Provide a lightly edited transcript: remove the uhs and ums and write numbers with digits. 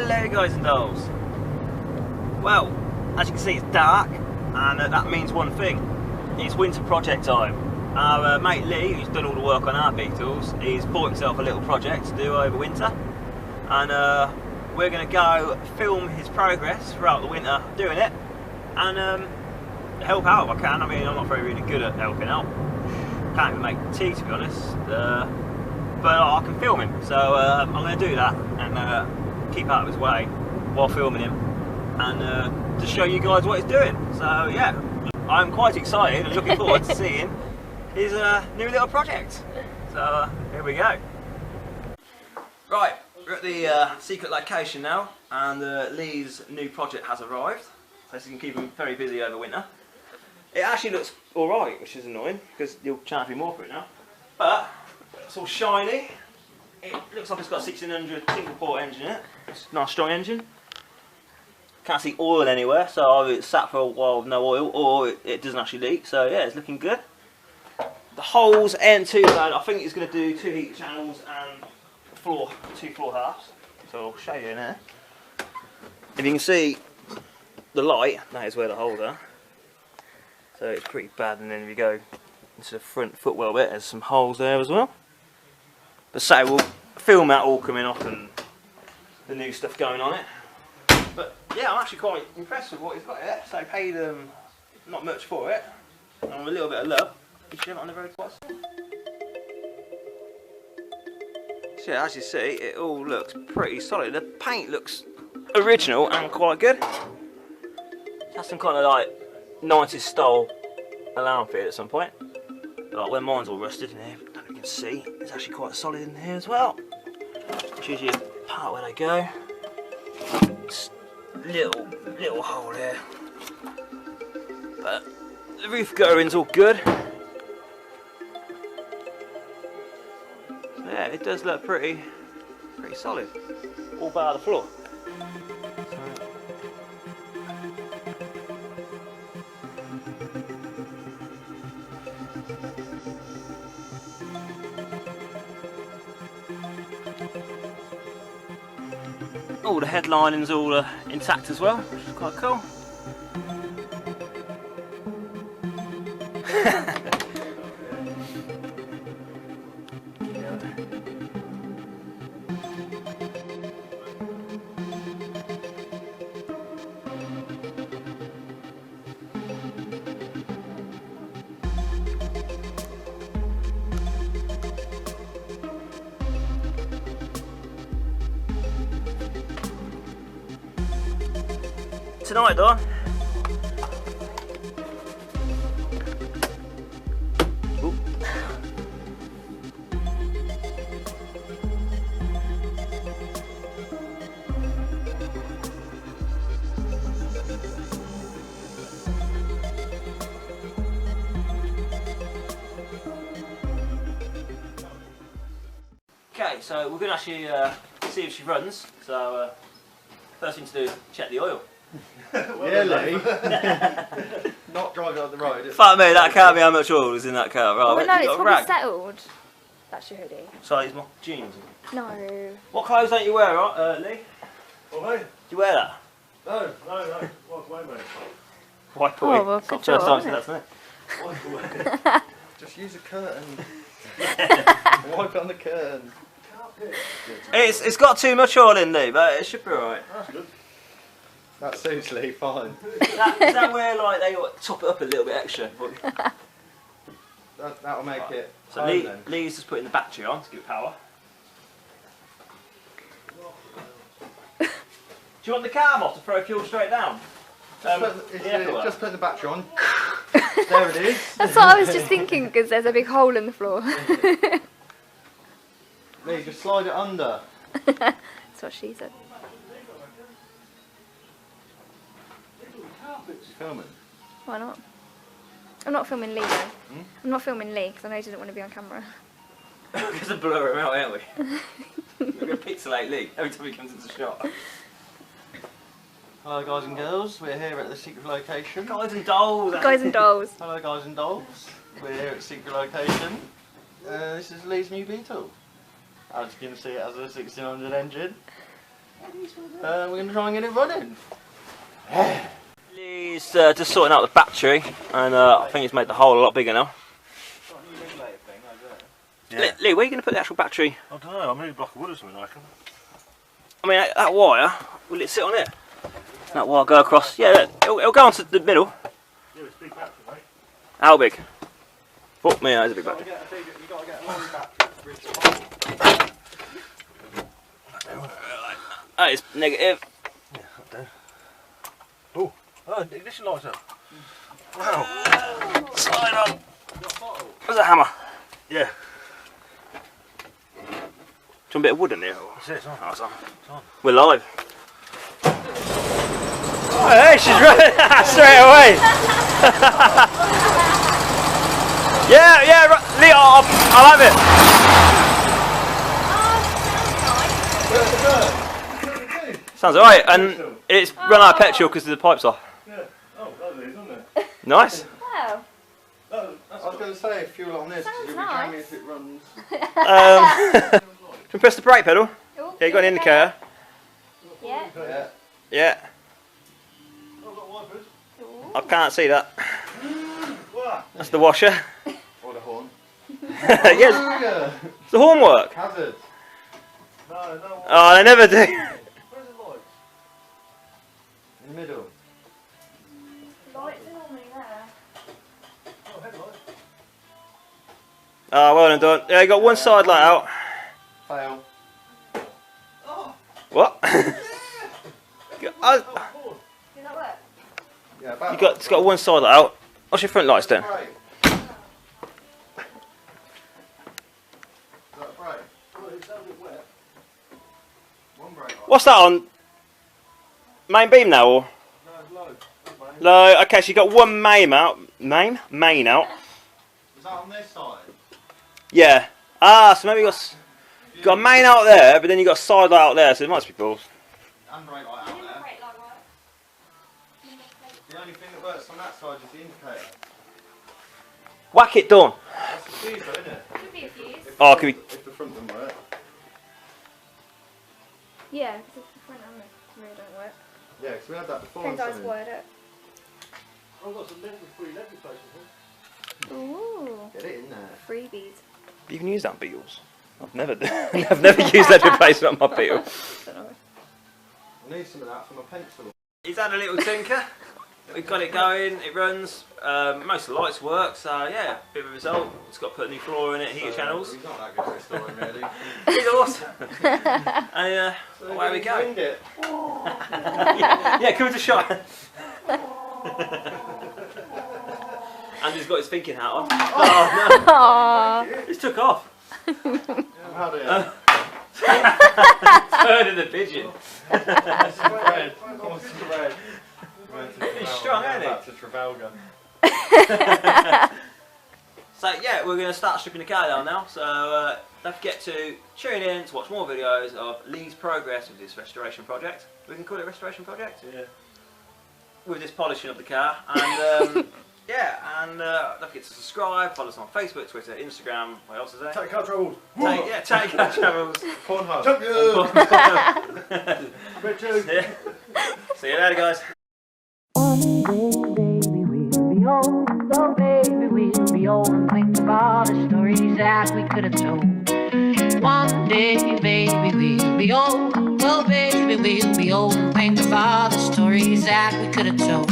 Hello guys and dolls. Well, as you can see it's dark and that means one thing. It's winter project time. Our mate Lee, who's done all the work on our Beetles, he's bought himself a little project to do over winter, and we're going to go film his progress throughout the winter doing it and help out if I can. I mean, I'm not really good at helping out. Can't even make tea, to be honest, but I can film him, so I'm going to do that and keep out of his way while filming him and to show you guys what he's doing. So yeah, I'm quite excited and looking forward to seeing his new little project. So here we go. Right, we're at the secret location now, and Lee's new project has arrived, so this can keep him very busy over winter. It actually looks alright, which is annoying because you'll charge me more for it now, but it's all shiny. It looks like it's got a 1600 single port engine in it. It's a nice strong engine. Can't see oil anywhere, so either it's sat for a while with no oil or it doesn't actually leak, so yeah, it's looking good. The holes end too bad. I think it's going to do 2 heat channels and 2 floor halves, so I'll show you in there. If you can see the light, that is where the holes are, so it's pretty bad. And then if you go into the front footwell bit, there's some holes there as well. But so we'll film that all coming off and the new stuff going on it. But yeah, I'm actually quite impressed with what he's got here. So I paid not much for it, and with a little bit of love, you should have it on the road twice. So yeah, as you see, it all looks pretty solid. The paint looks original and quite good. It has some kind of like 90s style alarm for it at some point. Like when mine's all rusted in here, as you can see, it's actually quite solid in here as well. Choose your part where they go. Just little hole here. But the roof guttering's all good. So yeah, it does look pretty solid. All bar the floor. Oh, the headlining's all intact as well, which is quite cool. Tonight, Don. Okay, so we're going to actually see if she runs. So first thing to do is check the oil. Really? Not driving on the road. Fuck me, that can't be how much oil is in that car. Right, Oh, no, it's probably rag. settled. That's your hoodie. Sorry, it's my jeans. No. What clothes don't you wear, Lee? What, mate? Do you wear that? No. Walk away, mate. White boy. Oh, well, It's not good the first time job, I've seen that, Walk away. Just use a curtain. Wipe on the curtain. It's got too much oil in, Lee, but it should be alright. That's good. That suits Lee fine. Is that where like they top it up a little bit extra? That'll make it. So Lee's just putting the battery on to give it power. Do you want the car off to throw fuel straight down? Just put the battery on. There it is. That's what I was just thinking, because there's a big hole in the floor. Lee, just slide it under. That's what she said. Filming. Why not? I'm not filming Lee though. I'm not filming Lee because I know he didn't want to be on camera. We're going to blur him out, aren't we? We're going to pixelate Lee every time he comes into shot. Hello guys and girls, we're here at the secret location. Guys and dolls! Guys and dolls. Hello guys and dolls, we're here at the secret location. This is Lee's new Beetle. As you can see, it has a 1600 engine. We're going to try and get it running. He's just sorting out the battery, and I think he's made the hole a lot bigger now. Yeah. Lee, where are you going to put the actual battery? I don't know, I'm maybe a block of wood or something like it. I mean, that wire, will it sit on it? That wire go across? Yeah, it'll go onto the middle. Yeah, it's a big battery, mate. How big? Fuck me, that is a big battery. You've got to get a long battery. That is negative. Yeah, that'll do. Oh, ignition lights up. Wow. Slide on. Where's the hammer? Yeah. Do you want a bit of wood in there? That's it, it's on. Oh, it's on. It's on. We're live. Oh, hey, she's running straight away. yeah, Lee, I'll have it. Sounds alright, and it's run out of petrol because the pipes off. Yeah. Oh, lovely, isn't it? Nice. Wow. I was going to say fuel on this because you'll be Sounds jamming nice. if it runs. Can you press the brake pedal? Ooh, Yeah, you got an indicator. Yeah. Yeah. Yeah. Oh, I've got wipers. I can't see that. What? That's the washer. Or the horn. Yes, Yeah. does the horn work? Hazard. No, no. Oh, they never do. Where's the lights? In the middle. Lights are normally there. Oh, headlights. Oh, well done. Yeah, you got one side light out. Fail. What? Does that work? Yeah, It's got one side light out. What's your front lights then? Brake. Is that brake? Oh, it's a bit wet. One brake. What's that on? Main beam now, or? No, it's low. Mate. No. Okay, so you got one main out. Main out. Is that on this side? Yeah. Ah, so maybe you got a main out there, but then you got a side light out there, so it must be balls. And brake light out there. The only thing that works on that side is the indicator. Whack it, Dawn. That's the fuse though, isn't it? Could be a fuse. Oh, could be. If the front doesn't work. Yeah, because if the front and the rear don't work. Yeah, because we had that before. Depends how on it's something. wired up. I've got some free LED replacements. Ooh. Get it in there. Freebies. You can use that on Beetles. I've never used that replacement on my Beetle. Don't know. I need some of that for my pencil. He's had a little tinker. We've got it going, it runs. Most of the lights work, so yeah, bit of a result. It's got to put a new floor in it, heater channels. He's not that good at restoring really. He's awesome. And So away we go. winged it. Yeah, come to shot. And he's got his thinking hat on. Oh Aww. no, it's took off. How do you? Turn in the pigeon. Spread. Spread. He's strong, ain't he? Back to Trafalgar. So yeah, we're going to start stripping the car down now. So don't forget to tune in to watch more videos of Lee's progress with this restoration project. We can call it restoration project. Yeah. With this polishing of the car, and yeah, and don't forget to subscribe. Follow us on Facebook, Twitter, Instagram. What else is there? Take car troubles. Take our travels. Pornhub. Richard. Yeah. See you later, guys. One day, baby, we'll be old. Oh, baby, we'll be old and think of all the stories that we could have told. One day, baby, we'll be old. Oh, baby, we'll be old and think of all the stories that we could have told.